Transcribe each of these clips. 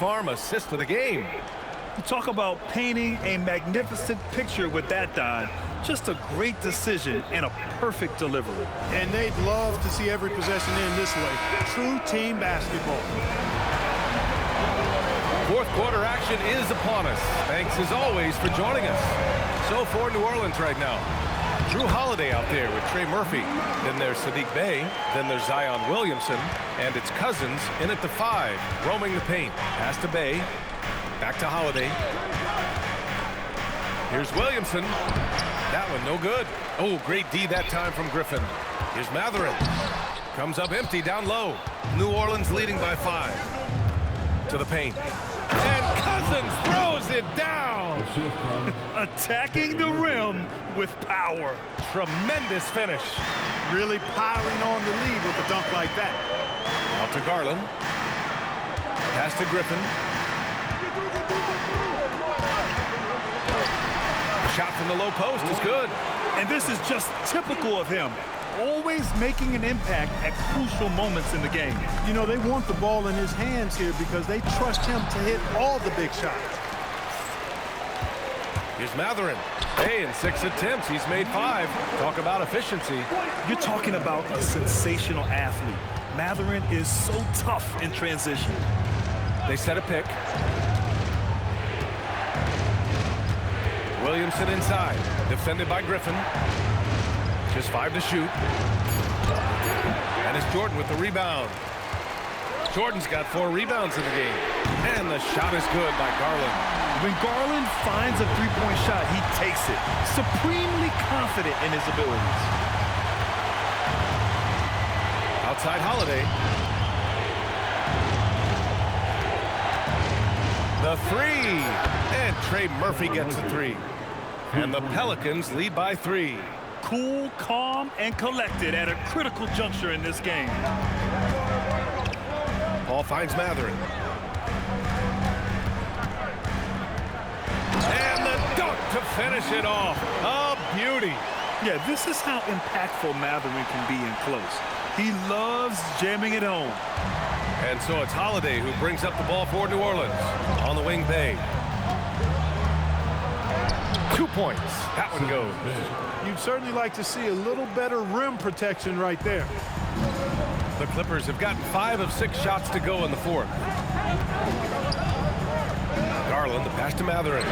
Farm assist of the game. You talk about painting a magnificent picture with that dive. Just a great decision and a perfect delivery. And they'd love to see every possession end this way. True team basketball. Fourth quarter action is upon us. Thanks as always for joining us. So for New Orleans right now, Drew Holiday out there with Trey Murphy. Then there's Sadiq Bey. Then there's Zion Williamson. And it's Cousins in at the 5, roaming the paint. Pass to Bey. Back to Holiday. Here's Williamson. That one no good. Oh, great D that time from Griffin. Here's Matherin. Comes up empty down low. New Orleans leading by 5. To the paint. And Cousins throws it down. Attacking the rim with power. Tremendous finish. Really piling on the lead with a dunk like that. Out to Garland. Pass to Griffin. Shot from the low post is good. And this is just typical of him. Always making an impact at crucial moments in the game. You know, they want the ball in his hands here because they trust him to hit all the big shots. Here's Matherin. Hey, in 6 attempts, he's made 5. Talk about efficiency. You're talking about a sensational athlete. Matherin is so tough in transition. They set a pick. Williamson inside. Defended by Griffin. Just 5 to shoot. And it's Jordan with the rebound. Jordan's got 4 rebounds in the game. And the shot is good by Garland. When Garland finds a three-point shot, he takes it. Supremely confident in his abilities. Outside Holiday. The 3. And Trey Murphy gets the 3. And the Pelicans lead by 3. Cool, calm, and collected at a critical juncture in this game. Ball finds Matherin. And the dunk to finish it off. A beauty. Yeah, this is how impactful Matherin can be in close. He loves jamming it home. And so it's Holiday who brings up the ball for New Orleans. On the wing, Bey. 2 points. That one goes. You'd certainly like to see a little better rim protection right there. The Clippers have gotten 5 of 6 shots to go in the 4th. Garland, the pass to Matherin.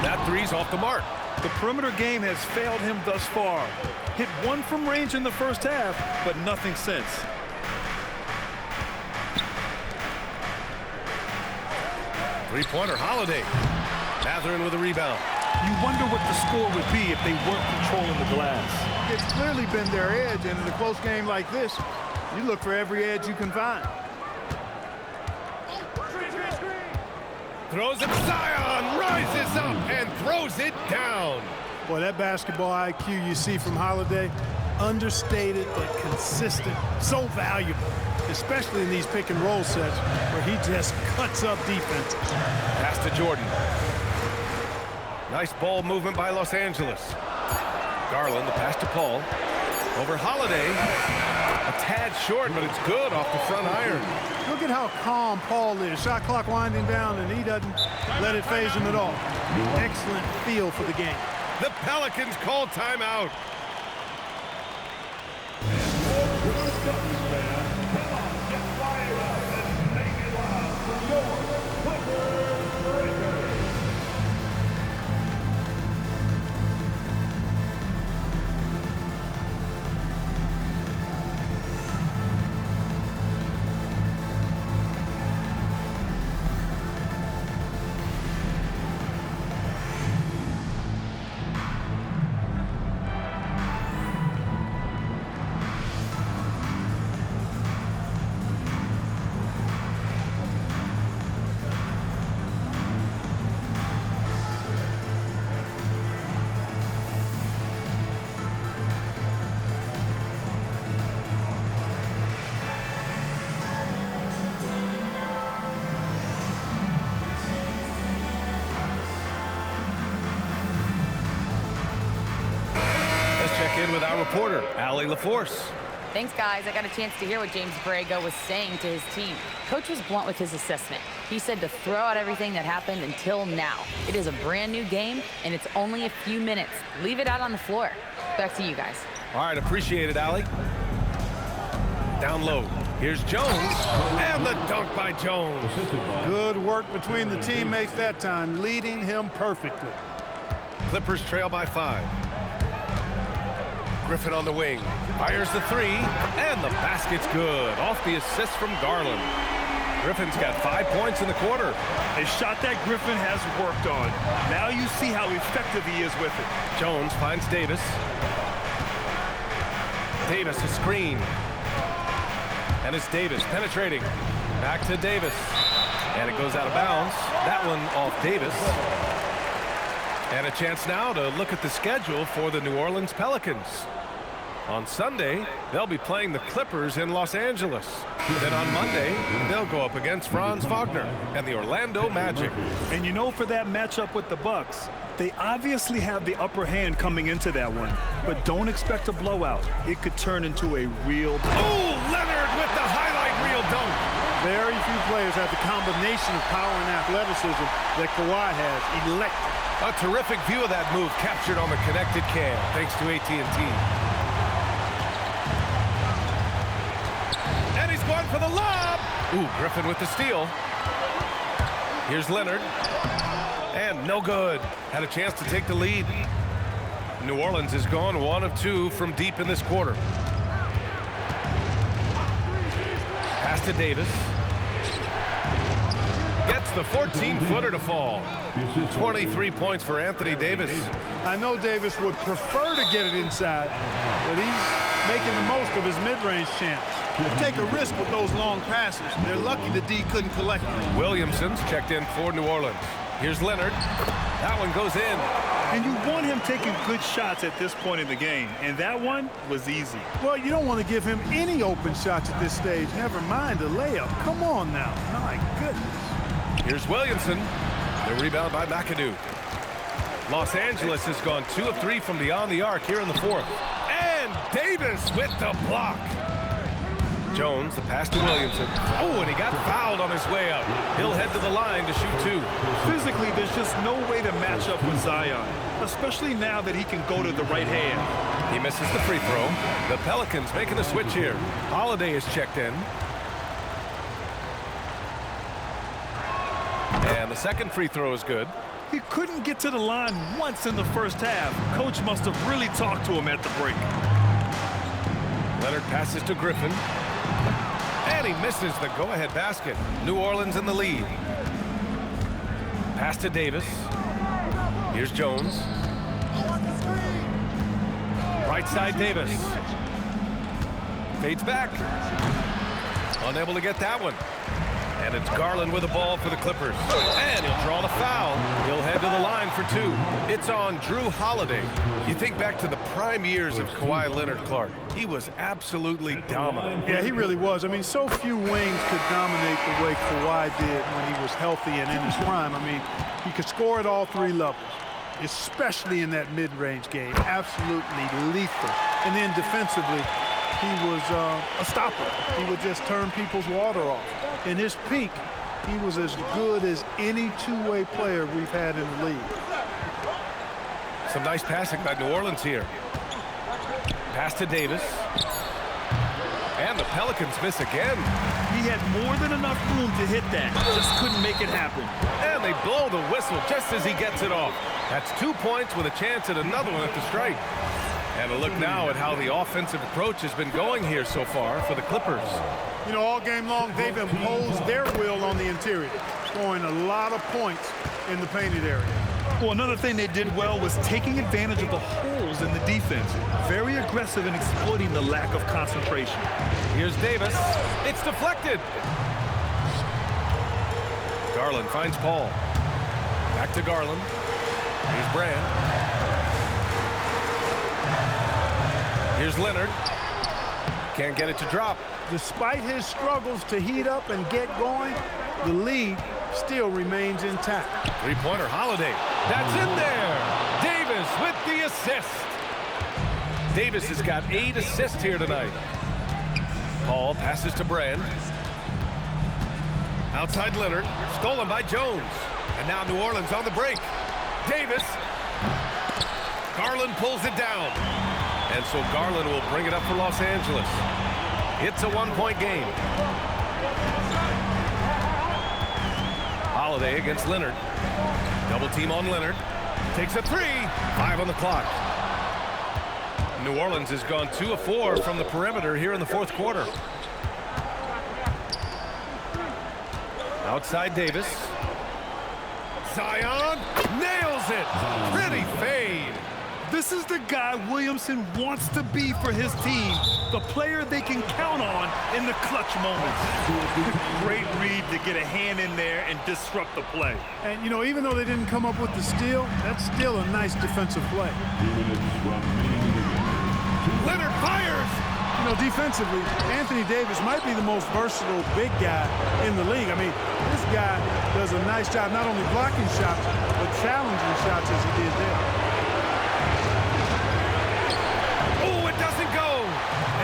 That 3's off the mark. The perimeter game has failed him thus far. Hit 1 from range in the first half, but nothing since. Three-pointer, Holiday. Matherin with a rebound. You wonder what the score would be if they weren't controlling the glass. It's clearly been their edge, and in a close game like this, you look for every edge you can find. Throws it, Zion rises up and throws it down. Boy, that basketball IQ you see from Holiday, understated but consistent, so valuable, especially in these pick and roll sets where he just cuts up defense. Pass to Jordan. Nice ball movement by Los Angeles. Garland, the pass to Paul. Over Holiday. A tad short, but it's good off the front iron. Look at how calm Paul is. Shot clock winding down, and he doesn't let it phase him at all. Excellent feel for the game. The Pelicans call timeout. In with our reporter, Allie LaForce. Thanks, guys. I got a chance to hear what James Borrego was saying to his team. Coach was blunt with his assessment. He said to throw out everything that happened until now. It is a brand new game, and it's only a few minutes. Leave it out on the floor. Back to you guys. All right, appreciate it, Allie. Down low. Here's Jones, and the dunk by Jones. Good work between the teammates that time, leading him perfectly. Clippers trail by 5. Griffin on the wing. Fires the 3, and the basket's good. Off the assist from Garland. Griffin's got 5 points in the quarter. A shot that Griffin has worked on. Now you see how effective he is with it. Jones finds Davis. Davis a screen. And it's Davis penetrating. Back to Davis. And it goes out of bounds. That one off Davis. And a chance now to look at the schedule for the New Orleans Pelicans. On Sunday, they'll be playing the Clippers in Los Angeles. Then on Monday, they'll go up against Franz Wagner and the Orlando Magic. And you know, for that matchup with the Bucks, they obviously have the upper hand coming into that one. But don't expect a blowout. It could turn into a real... Oh, Leonard with the highlight reel dunk. Very few players have the combination of power and athleticism that Kawhi has. Electric. A terrific view of that move captured on the connected cam, thanks to AT&T. And he's going for the lob. Ooh, Griffin with the steal. Here's Leonard. And no good. Had a chance to take the lead. New Orleans has gone 1 of 2 from deep in this quarter. Pass to Davis. Gets the 14-footer to fall. 23 points for Anthony Davis. I know Davis would prefer to get it inside, but he's making the most of his mid-range chance. You take a risk with those long passes. They're lucky the D couldn't collect them. Williamson's checked in for New Orleans. Here's Leonard. That one goes in. And you want him taking good shots at this point in the game, and that one was easy. Well, you don't want to give him any open shots at this stage. Never mind a layup. Come on now. My goodness. Here's Williamson. The rebound by McAdoo. Los Angeles has gone 2 of 3 from beyond the arc here in the 4th. And Davis with the block. Jones, the pass to Williamson. Oh, and he got fouled on his way up. He'll head to the line to shoot 2. Physically, there's just no way to match up with Zion, especially now that he can go to the right hand. He misses the free throw. The Pelicans making a switch here. Holiday is checked in. And the second free throw is good. He couldn't get to the line once in the first half. Coach must have really talked to him at the break. Leonard passes to Griffin. And he misses the go-ahead basket. New Orleans in the lead. Pass to Davis. Here's Jones. Right side Davis. Fades back. Unable to get that one. And it's Garland with the ball for the Clippers. And he'll draw the foul. He'll head to the line for 2. It's on Drew Holiday. You think back to the prime years of Kawhi Leonard Clark. He was absolutely dominant. Yeah, he really was. I mean, so few wings could dominate the way Kawhi did when he was healthy and in his prime. I mean, he could score at all 3 levels, especially in that mid-range game. Absolutely lethal. And then defensively, he was a stopper. He would just turn people's water off. In his peak, he was as good as any two-way player we've had in the league. Some nice passing by New Orleans here. Pass to Davis. And the Pelicans miss again. He had more than enough room to hit that. Just couldn't make it happen. And they blow the whistle just as he gets it off. That's 2 points with a chance at another one at the stripe. And a look now at how the offensive approach has been going here so far for the Clippers. You know, all game long, they've imposed their will on the interior, scoring a lot of points in the painted area. Well, another thing they did well was taking advantage of the holes in the defense. Very aggressive in exploiting the lack of concentration. Here's Davis. It's deflected. Garland finds Paul. Back to Garland. Here's Brand. Here's Leonard. Can't get it to drop. Despite his struggles to heat up and get going, the lead still remains intact. Three-pointer Holiday. That's in there. Davis with the assist. Davis has got 8 assists here tonight. Paul passes to Brand. Outside Leonard, stolen by Jones. And now New Orleans on the break. Davis. Garland pulls it down. And so Garland will bring it up for Los Angeles. It's a one-point game. Holiday against Leonard. Double team on Leonard. Takes a three. 5 on the clock. New Orleans has gone 2 of 4 from the perimeter here in the fourth quarter. Outside Davis. Zion nails it. Pretty fade. This is the guy Williamson wants to be for his team. The player they can count on in the clutch moments. Great read to get a hand in there and disrupt the play. And, you know, even though they didn't come up with the steal, that's still a nice defensive play. Leonard fires. You know, defensively, Anthony Davis might be the most versatile big guy in the league. I mean, this guy does a nice job not only blocking shots, but challenging shots as he did there. Oh, it doesn't go.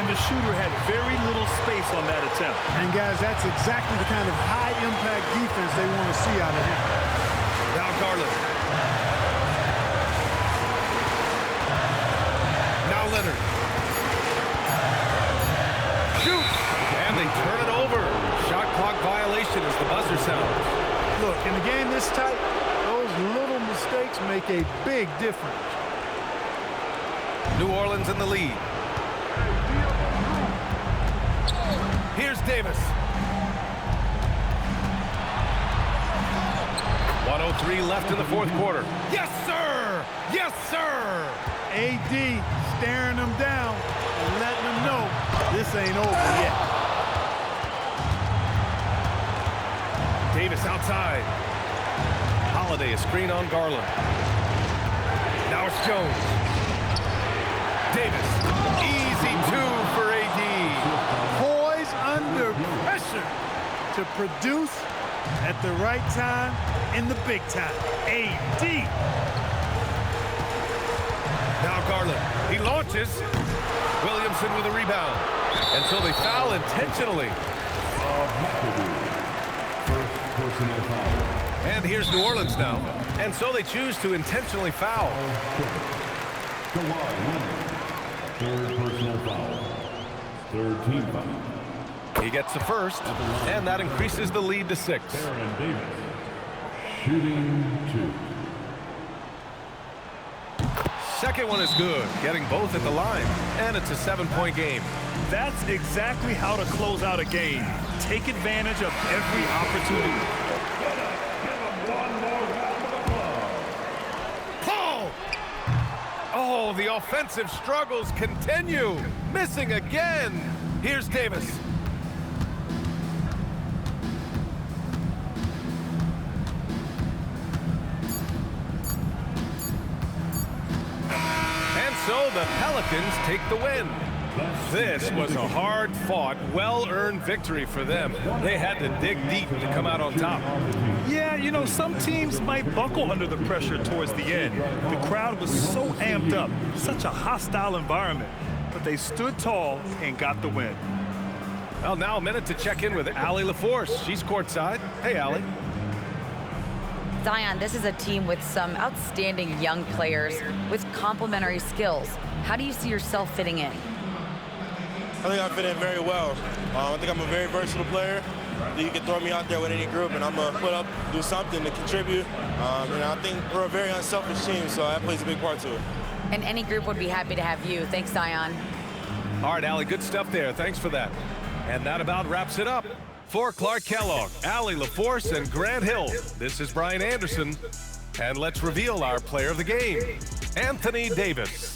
And the shooter had very little space on that attempt. And, guys, that's exactly the kind of high-impact defense they want to see out of him. Now Garland. Now Leonard. Shoots. And they turn it over. Shot clock violation as the buzzer sounds. Look, in a game this tight, those little mistakes make a big difference. New Orleans in the lead. Here's Davis. 1:03 left in the fourth quarter. Yes, sir! Yes, sir! AD staring them down and letting them know this ain't over yet. Davis outside. Holiday, a screen on Garland. Now it's Jones. Davis, easy 2 for AD. Poise under pressure to produce at the right time in the big time. AD. Now Garland, he launches. Williamson with a rebound. And so they foul intentionally. And here's New Orleans now. And so they choose to intentionally foul. Third personal foul. Third team foul. He gets the first, and that increases the lead to 6. Aaron Davis. Shooting 2. Second one is good, getting both at the line. And it's a 7-point game. That's exactly how to close out a game. Take advantage of every opportunity. Paul! Oh, the offensive struggles continue. Missing again. Here's Davis. And so the Pelicans take the win. This was a hard-fought, well-earned victory for them. They had to dig deep to come out on top. Yeah, you know, some teams might buckle under the pressure towards the end. The crowd was so amped up, such a hostile environment. But they stood tall and got the win. Well, now a minute to check in with Allie LaForce. She's courtside. Hey, Allie. Zion, this is a team with some outstanding young players with complementary skills. How do you see yourself fitting in? I think I fit in very well. I think I'm a very versatile player. You can throw me out there with any group, and I'm going to put up, do something to contribute. And I think we're a very unselfish team, so that plays a big part to it. And any group would be happy to have you. Thanks, Zion. All right, Allie, good stuff there. Thanks for that. And that about wraps it up. For Clark Kellogg, Allie LaForce, and Grant Hill, this is Brian Anderson. And let's reveal our player of the game, Anthony Davis.